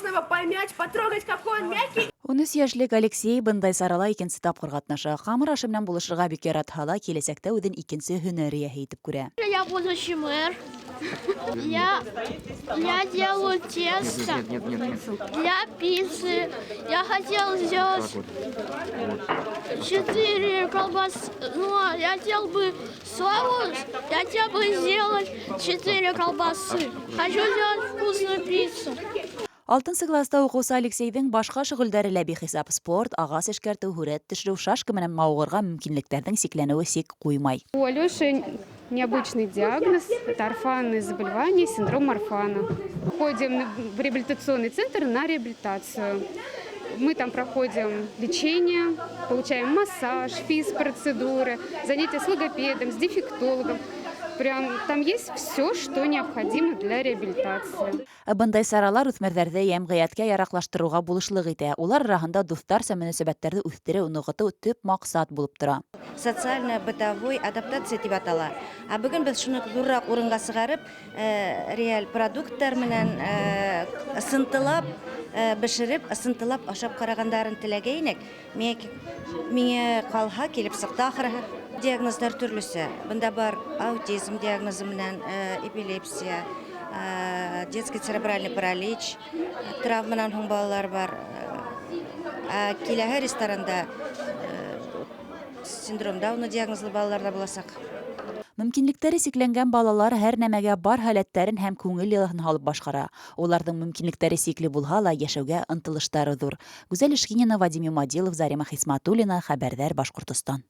его помять, потрогать, какой он мягкий. 13 яшьлек Алексей бындай сарала икенсе тапкыр катнаша. Хамыр ашы белән булышырга бик яратһа, киләсәктә үҙен икенсе һөнәри итеп күрә. Я будущий мэр. Я делаю тесто для пиццы. Я хотел сделать 4 колбасы. Но я хотел бы соус. Я хотел бы сделать 4 колбасы. Хочу сделать вкусную пиццу. Алтынсы класста укусы Алексейдің башка шөгыльләре лә бихисап: спорт, агас эшкәртү, һүрәт төшерү, шашка менән мавыгырга мөмкинлекләрнең сикләнүе сик куймай. У Алёши необычный диагноз – это орфанное заболевание, синдром Орфана. Ходим в реабилитационный центр на реабилитацию. Мы там проходим лечение, получаем массаж, физпроцедуры, занятия с логопедом, с дефектологом. Прям там есть все, что необходимо для реабилитации. Бындай саралар үҫмерҙәрҙе йәмғиәткә яраҡлаштырыуға булышлыҡ итә. Улар араһында дуҫтарса мөнәсәбәттәрҙе үҫтереү, ныҡытыу төп маҡсат булып тора. Социально-бытовой адаптация дип атала. Бөгөн без шуны ҙурыраҡ урынға сығарып, реаль продукттар менән ысынтылап, бешереп, ысынтылап ашап ҡарағандарын теләгәйнек. Миңә ҡалһа, килеп сыҡты ахырыһы. Диагноздар төрлөсә. Бында бар аутизм диагнозы менән эпилепсия, детский церебральный паралич, травманан һуң балалар бар. Киләһе ресторанда синдром Дауна диагнозлы балалар да буласаҡ. Мөмкинлектәре сикләнгән балалар һәр нәмәгә бар һәләттәрен һәм күңел йылыһын һалып башҡара. Уларҙың мөмкинлектәре сикле булһа ла, йәшәүгә ынтылыштары ҙур. Гүзәл Ишкинина, Вадим Юмадилов, Зарима Хисматуллина, Хәбәрҙәр, Башҡортостан.